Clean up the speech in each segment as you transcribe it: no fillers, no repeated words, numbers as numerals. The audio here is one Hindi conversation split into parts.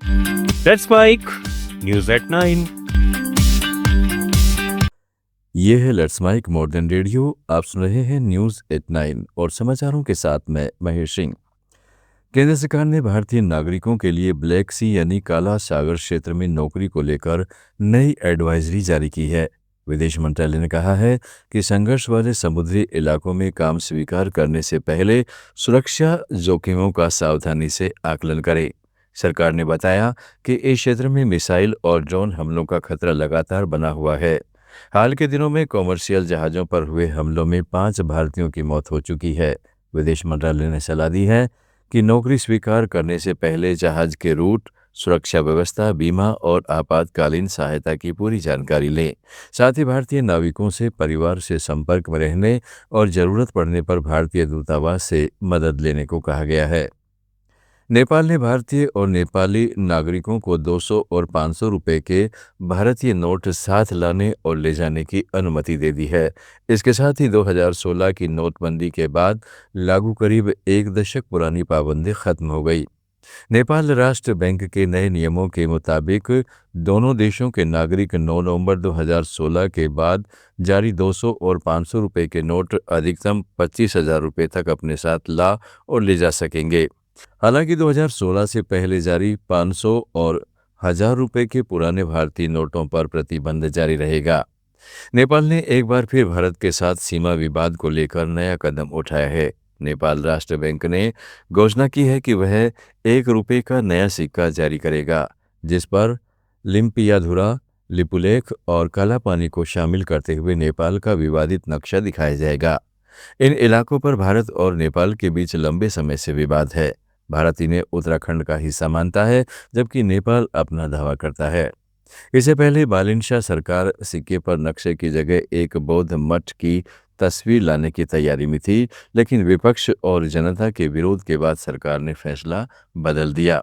That's Mike, News at 9। ये है लेट्स माइक मॉडर्न रेडियो। आप सुन रहे हैं न्यूज़ एट 9 और समाचारों के साथ मैं महेश सिंह। केंद्र सरकार ने भारतीय नागरिकों के लिए ब्लैक सी यानी काला सागर क्षेत्र में नौकरी को लेकर नई एडवाइजरी जारी की है। विदेश मंत्रालय ने कहा है कि संघर्ष वाले समुद्री इलाकों में काम स्वीकार करने से पहले सुरक्षा जोखिमों का सावधानी से आकलन करें। सरकार ने बताया कि इस क्षेत्र में मिसाइल और ड्रोन हमलों का खतरा लगातार बना हुआ है। हाल के दिनों में कॉमर्शियल जहाज़ों पर हुए हमलों में 5 भारतीयों की मौत हो चुकी है। विदेश मंत्रालय ने सलाह दी है कि नौकरी स्वीकार करने से पहले जहाज़ के रूट, सुरक्षा व्यवस्था, बीमा और आपातकालीन सहायता की पूरी जानकारी लें। साथ ही भारतीय नाविकों से परिवार से संपर्क में रहने और ज़रूरत पड़ने पर भारतीय दूतावास से मदद लेने को कहा गया है। नेपाल ने भारतीय और नेपाली नागरिकों को 200 और 500 रुपए के भारतीय नोट साथ लाने और ले जाने की अनुमति दे दी है। इसके साथ ही 2016 की नोटबंदी के बाद लागू करीब 1 दशक पुरानी पाबंदी खत्म हो गई। नेपाल राष्ट्र बैंक के नए नियमों के मुताबिक दोनों देशों के नागरिक 9 नवंबर 2016 के बाद जारी 200 और 500 रुपए के नोट अधिकतम 25,000 रुपये तक अपने साथ ला और ले जा सकेंगे। हालांकि 2016 से पहले जारी 500 और 1000 रुपये के पुराने भारतीय नोटों पर प्रतिबंध जारी रहेगा। नेपाल ने एक बार फिर भारत के साथ सीमा विवाद को लेकर नया कदम उठाया है। नेपाल राष्ट्र बैंक ने घोषणा की है कि वह 1 रुपये का नया सिक्का जारी करेगा, जिस पर लिम्पियाधुरा, लिपुलेख और कालापानी को शामिल करते हुए नेपाल का विवादित नक्शा दिखाया जाएगा। इन इलाकों पर भारत और नेपाल के बीच लंबे समय से विवाद है। भारत इन्हें उत्तराखंड का हिस्सा मानता है, जबकि नेपाल अपना दावा करता है। इससे पहले बालिनशाह सरकार सिक्के पर नक्शे की जगह एक बौद्ध मठ की तस्वीर लाने की तैयारी में थी, लेकिन विपक्ष और जनता के विरोध के बाद सरकार ने फैसला बदल दिया।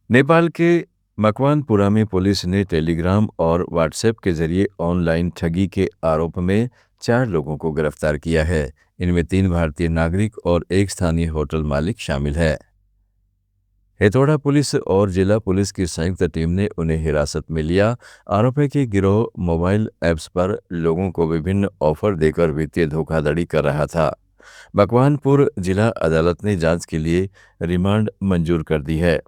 नेपाल के मकवानपुरा में पुलिस ने टेलीग्राम और व्हाट्सएप के जरिए ऑनलाइन ठगी के आरोप में 4 लोगों को गिरफ्तार किया है। इनमें 3 भारतीय नागरिक और एक स्थानीय होटल मालिक शामिल है। हेतौड़ा पुलिस और जिला पुलिस की संयुक्त टीम ने उन्हें हिरासत में लिया। आरोप है कि गिरोह मोबाइल ऐप्स पर लोगों को विभिन्न ऑफर देकर वित्तीय धोखाधड़ी कर रहा था। मकवानपुर जिला अदालत ने जांच के लिए रिमांड मंजूर कर दी है।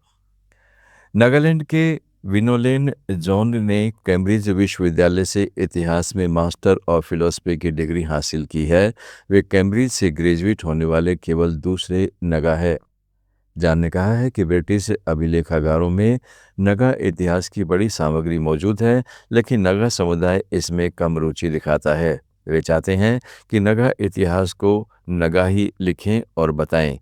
नागालैंड के विनोलेन जॉन ने कैम्ब्रिज विश्वविद्यालय से इतिहास में मास्टर ऑफ फिलॉसफी की डिग्री हासिल की है। वे कैम्ब्रिज से ग्रेजुएट होने वाले केवल दूसरे नगा है। जॉन ने कहा है कि ब्रिटिश अभिलेखागारों में नगा इतिहास की बड़ी सामग्री मौजूद है, लेकिन नगा समुदाय इसमें कम रुचि दिखाता है। वे चाहते हैं कि नगा इतिहास को नगा ही लिखें और बताएं,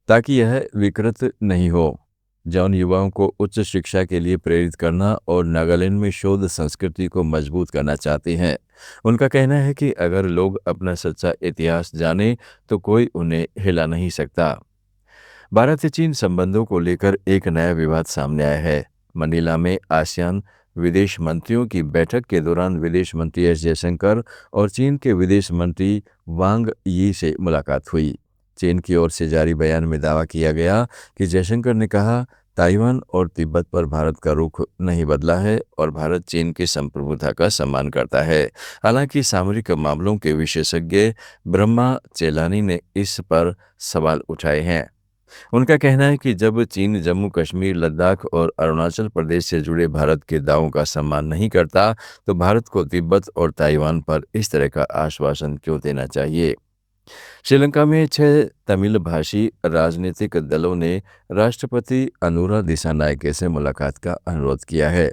ताकि यह विकृत नहीं हो। जॉन युवाओं को उच्च शिक्षा के लिए प्रेरित करना और नागालैंड में शोध संस्कृति को मजबूत करना चाहते हैं। उनका कहना है कि अगर लोग अपना सच्चा इतिहास जानें तो कोई उन्हें हिला नहीं सकता। भारत चीन संबंधों को लेकर एक नया विवाद सामने आया है। मनीला में आसियान विदेश मंत्रियों की बैठक के दौरान विदेश मंत्री एस जयशंकर और चीन के विदेश मंत्री वांग यी से मुलाकात हुई। चीन की ओर से जारी बयान में दावा किया गया कि जयशंकर ने कहा, ताइवान और तिब्बत पर भारत का रुख नहीं बदला है और भारत चीन की संप्रभुता का सम्मान करता है। हालांकि सामरिक मामलों के विशेषज्ञ ब्रह्मा चेलानी ने इस पर सवाल उठाए हैं। उनका कहना है कि जब चीन जम्मू कश्मीर, लद्दाख और अरुणाचल प्रदेश से जुड़े भारत के दावों का सम्मान नहीं करता, तो भारत को तिब्बत और ताइवान पर इस तरह का आश्वासन क्यों देना चाहिए। श्रीलंका में 6 तमिल भाषी राजनीतिक दलों ने राष्ट्रपति अनुरा दिसानायके से मुलाकात का अनुरोध किया है।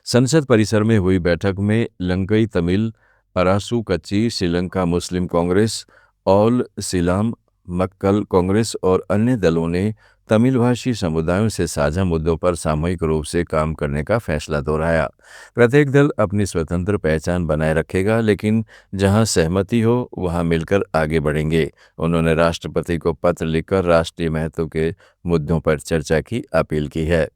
संसद परिसर में हुई बैठक में लंकई तमिल, अरासू कच्ची, श्रीलंका मुस्लिम कांग्रेस, ऑल सिलाम मक्कल कांग्रेस और अन्य दलों ने तमिल भाषी समुदायों से साझा मुद्दों पर सामूहिक रूप से काम करने का फैसला दोहराया। प्रत्येक दल अपनी स्वतंत्र पहचान बनाए रखेगा, लेकिन जहां सहमति हो वहां मिलकर आगे बढ़ेंगे। उन्होंने राष्ट्रपति को पत्र लिखकर राष्ट्रीय महत्व के मुद्दों पर चर्चा की अपील की है।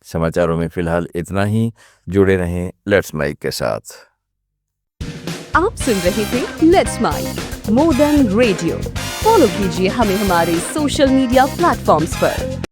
समाचारों में फिलहाल इतना ही। जुड़े रहें लेट्स माइक के साथ। आप सुन रहे थे let's make modern radio. Follow कीजिए हमें हमारे सोशल मीडिया प्लेटफॉर्म्स पर।